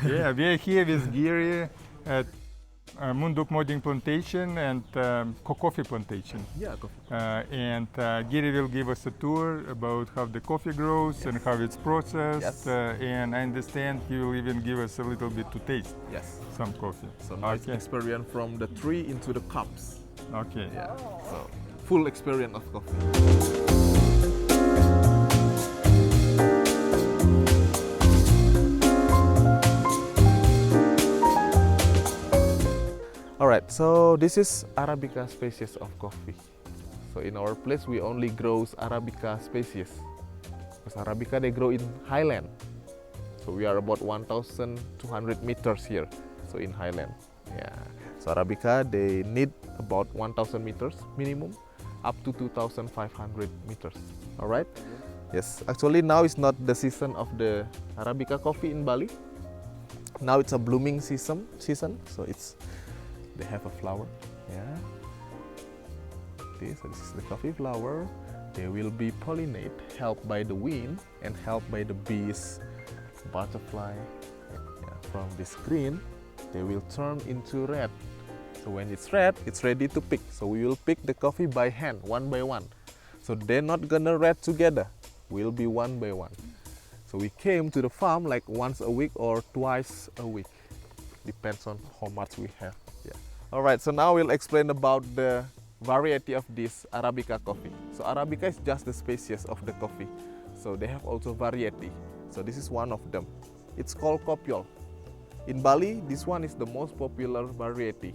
Yeah, we are here with Giri at Munduk Moding Plantation and coffee plantation. Yeah, coffee. Giri will give us a tour about how the coffee grows and how it's processed. Yes. And I understand he will even give us a little bit to taste Yes. some coffee. So nice experience from the tree into the cups. Okay. Yeah. So full experience of coffee. Alright, so this is Arabica species of coffee. So in our place we only grow Arabica species. Because Arabica they grow in highland. So we are about 1,200 meters here. So in highland. Yeah. So Arabica they need about 1,000 meters minimum up to 2,500 meters. Alright? Yes, actually now is not the season of the Arabica coffee in Bali. Now it's a blooming season. So they have a flower. Yeah. Okay, so this is the coffee flower. They will be pollinated, helped by the wind and helped by the bees, butterfly. Yeah. From this green, they will turn into red. So when it's red, it's ready to pick. So we will pick the coffee by hand, one by one. So they're not gonna red together. We'll be one by one. So we came to the farm like once a week or twice a week. Depends on how much we have. Yeah. All right, so now we'll explain about the variety of this Arabica coffee. So Arabica is just the species of the coffee. So they have also variety. So this is one of them. It's called kopiol. In Bali, this one is the most popular variety.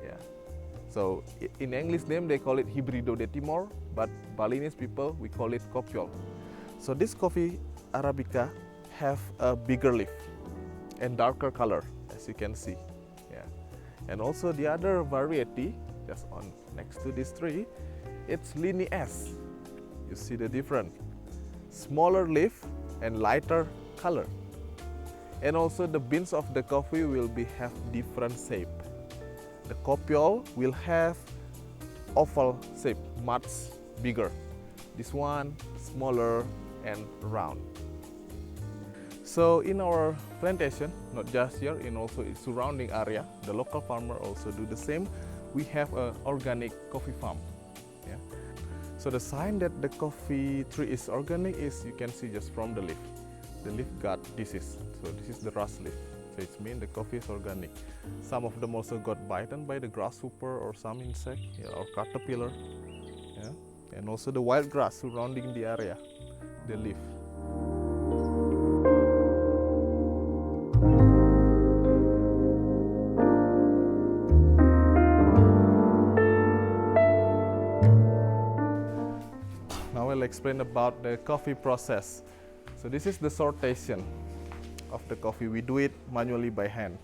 Yeah. So in English name, they call it Hybrido de Timor, but Balinese people, we call it kopiol. So this coffee Arabica have a bigger leaf and darker color, as you can see. Yeah. And also the other variety, just on next to this tree, it's Lini S. You see the difference. Smaller leaf and lighter color. And also the beans of the coffee will have different shape. The kopiol will have oval shape, much bigger. This one smaller and round. So in our plantation, not just here, in also in surrounding area, the local farmer also do the same. We have an organic coffee farm. Yeah. So the sign that the coffee tree is organic is you can see just from the leaf. The leaf got disease. So this is the rust leaf. So it means the coffee is organic. Some of them also got bitten by the grasshopper or some insect, or caterpillar. Yeah. And also the wild grass surrounding the area, the leaf. Now I'll explain about the coffee process. So this is the sortation of the coffee. We do it manually by hand.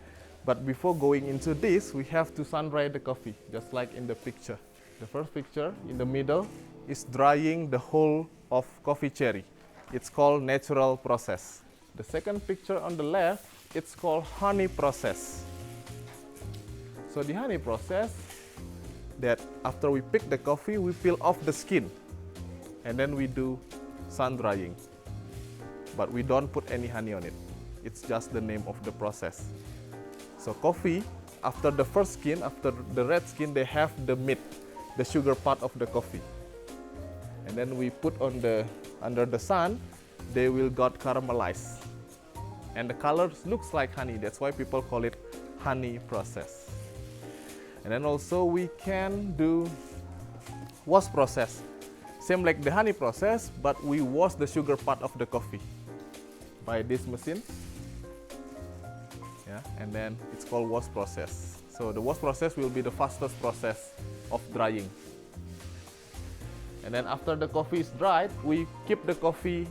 But before going into this, we have to sun dry the coffee, just like in the picture. The first picture in the middle is drying the whole of coffee cherry. It's called natural process. The second picture on the left, it's called honey process. So the honey process, that after we pick the coffee, we peel off the skin. And then we do sun drying. But we don't put any honey on it. It's just the name of the process. So coffee, after the first skin, after the red skin, they have the meat, the sugar part of the coffee. And then we put on under the sun, they will got caramelized. And the color looks like honey. That's why people call it honey process. And then also we can do wash process. Same like the honey process, but we wash the sugar part of the coffee by this machine. Yeah, and then it's called wash process. So the wash process will be the fastest process of drying. And then after the coffee is dried, we keep the coffee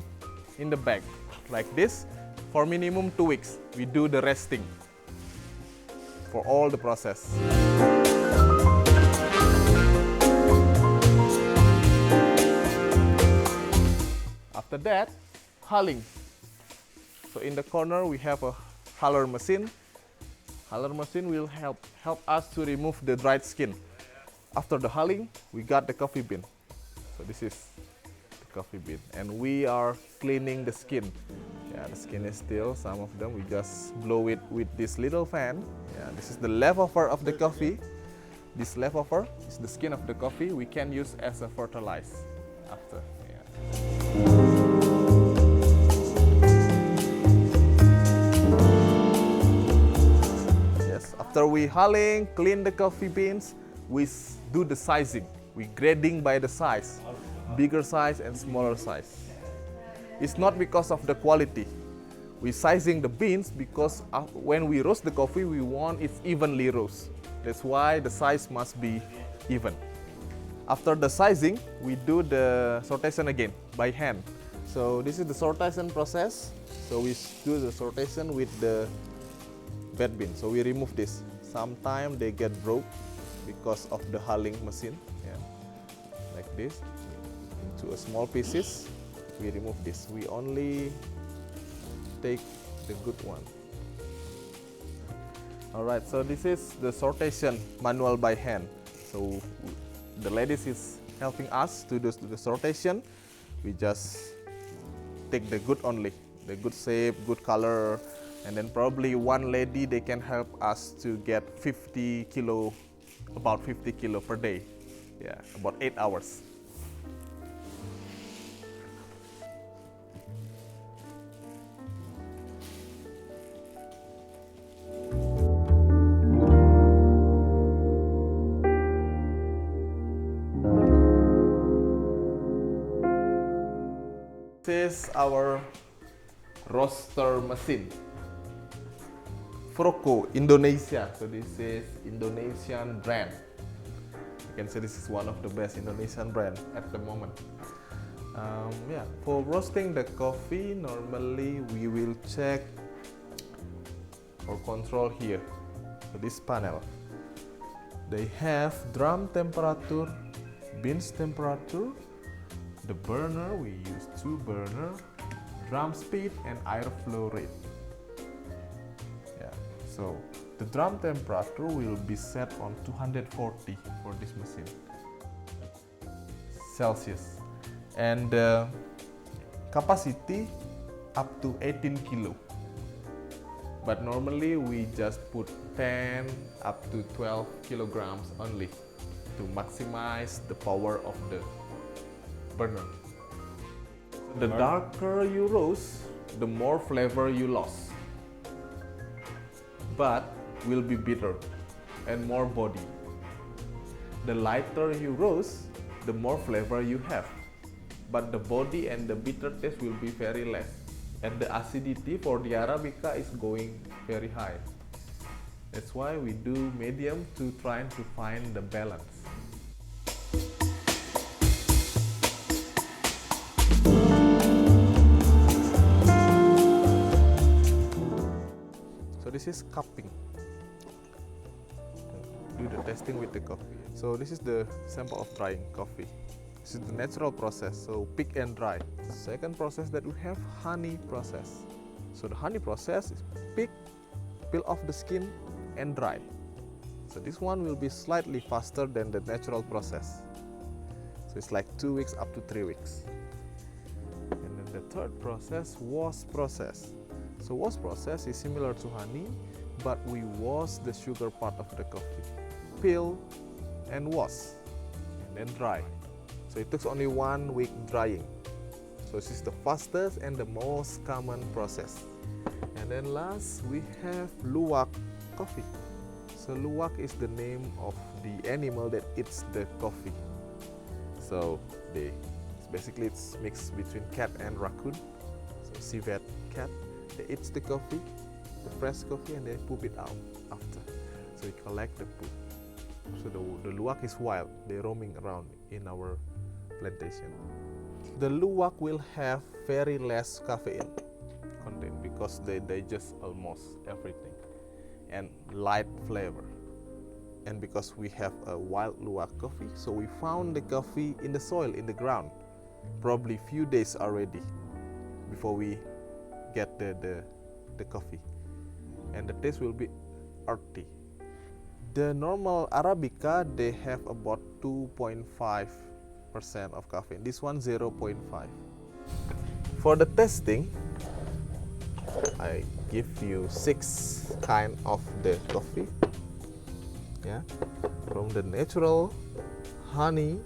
in the bag like this for minimum 2 weeks. We do the resting for all the process. After that, hulling. So in the corner we have a huller machine. Huller machine will help us to remove the dried skin. After the hulling, we got the coffee bean. So this is the coffee bean, and we are cleaning the skin. Yeah. Yeah, the skin is still, some of them we just blow it with this little fan. Yeah, this is the leftover of the coffee. This leftover is the skin of the coffee we can use as a fertilizer after. Yeah. Yes, after we hulling, clean the coffee beans, we do the sizing. We grading by the size, bigger size and smaller size. It's not because of the quality. We sizing the beans because when we roast the coffee, we want it evenly roast. That's why the size must be even. After the sizing, we do the sortation again by hand. So this is the sortation process. So we do the sortation with the bed bean. So we remove this. Sometimes they get broke because of the hulling machine. Yeah. Like this, into a small pieces. We remove this. We only take the good one. Alright, so this is the sortation manual by hand. So the ladies is helping us to do the sortation. We just take the good only, the good shape, good color, and then probably one lady they can help us to get 50 kilo, about 50 kilo per day. Yeah, about 8 hours. This is our roaster machine. Froko, Indonesia. So this is Indonesian brand. You can say this is one of the best Indonesian brand at the moment. Yeah, for roasting the coffee, normally we will check or control here. So this panel, they have drum temperature, beans temperature, the burner, we use 2 burner, drum speed and airflow rate. Yeah, so the drum temperature will be set on 240 for this machine Celsius, and the capacity up to 18 kilo. But normally we just put 10 up to 12 kilograms only to maximize the power of the burner. The darker you roast, the more flavor you lost, but will be bitter and more body. The lighter you roast, the more flavor you have, but the body and the bitter taste will be very less, and the acidity for the Arabica is going very high. That's why we do medium to try to find the balance. So this is cupping. Do the testing with the coffee. So this is the sample of drying coffee. This is the natural process, so pick and dry. The second process that we have, honey process. So the honey process is pick, peel off the skin and dry. So this one will be slightly faster than the natural process. So it's like 2 weeks up to 3 weeks. And then the third process, wash process. So wash process is similar to honey, but we wash the sugar part of the coffee. Peel and wash, and then dry. So it takes only 1 week drying. So this is the fastest and the most common process. And then last we have luwak coffee. So luwak is the name of the animal that eats the coffee. So basically it's mixed between cat and raccoon. So civet cat. They eat the coffee, the fresh coffee, and they poop it out after. So we collect the poop. So the luwak is wild. They're roaming around in our plantation. The luwak will have very less caffeine content because they digest almost everything, and light flavor. And because we have a wild luwak coffee, so we found the coffee in the soil, in the ground, probably few days already before we get the coffee, and the taste will be earthy. The normal Arabica, they have about 2.5% of caffeine. This one 0.5. For the testing, I give you 6 kind of the coffee. Yeah, from the natural honey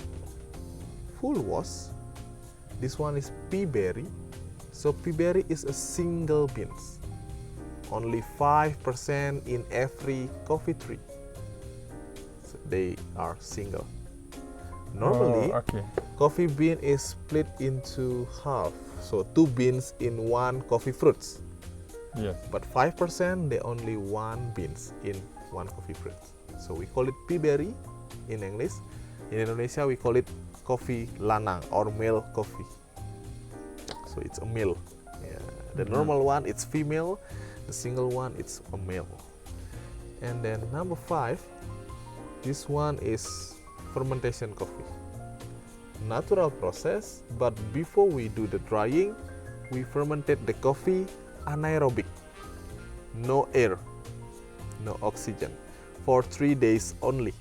full wash. This one is pea berry. So pea berry is a single beans. Only 5% in every coffee tree. So they are single. Normally, coffee bean is split into half. So 2 beans in 1 coffee fruits. Yes. But 5% they only 1 beans in 1 coffee fruit. So we call it pea berry in English. In Indonesia we call it coffee lanang or male coffee. So it's a male. Yeah. The normal one it's female. The single one it's a male. And then number 5, this one is fermentation coffee. Natural process, but before we do the drying, we fermented the coffee anaerobic. No air, no oxygen, for 3 days only.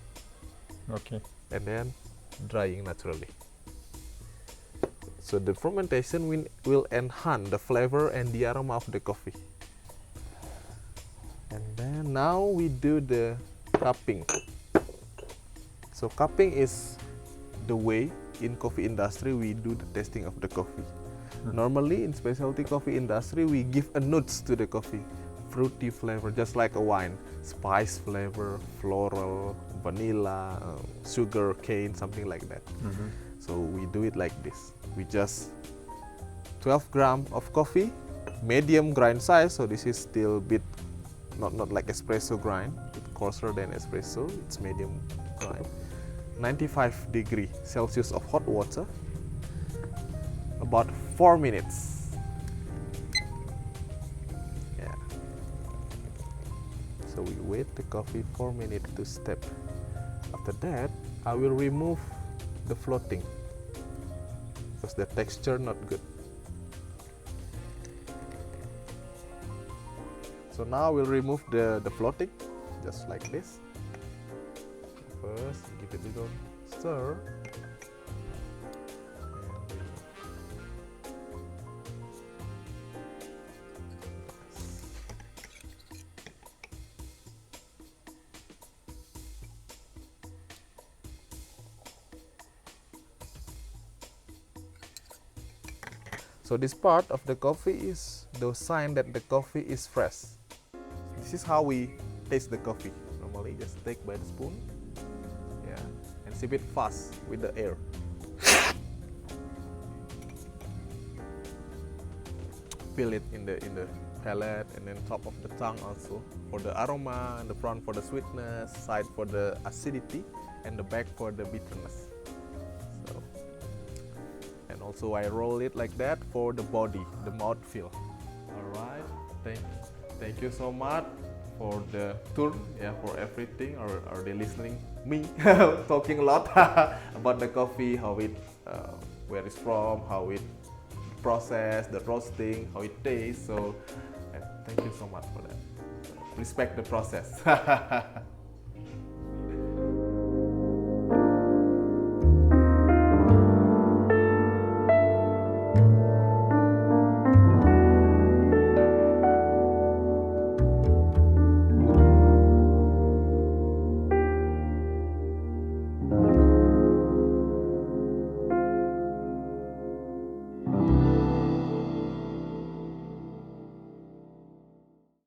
Okay. And then drying naturally. So the fermentation will enhance the flavor and the aroma of the coffee. And then now we do the cupping. So cupping is the way in coffee industry we do the tasting of the coffee. Normally in specialty coffee industry we give a notes to the coffee, fruity flavor just like a wine, spice flavor, floral, vanilla, sugar cane, something like that. So we do it like this. We just 12 grams of coffee, medium grind size. So this is still bit not like espresso grind, it's coarser than espresso. It's medium grind. 95 degrees Celsius of hot water. About 4 minutes. Yeah. So we wait the coffee 4 minutes to step. After that, I will remove the floating because the texture not good. So now we'll remove the floating just like this. First, give it a little stir. So this part of the coffee is the sign that the coffee is fresh. This is how we taste the coffee. Normally just take by the spoon, yeah, and sip it fast with the air. Feel it in the palate and then top of the tongue also for the aroma, and the front for the sweetness, side for the acidity, and the back for the bitterness. Also, I roll it like that for the body, the mouth feel. All right, thank you so much for the tour, yeah, for everything. Or they listening me talking a lot about the coffee, how it, where it's from, how it process, the roasting, how it tastes. So, thank you so much for that. Respect the process.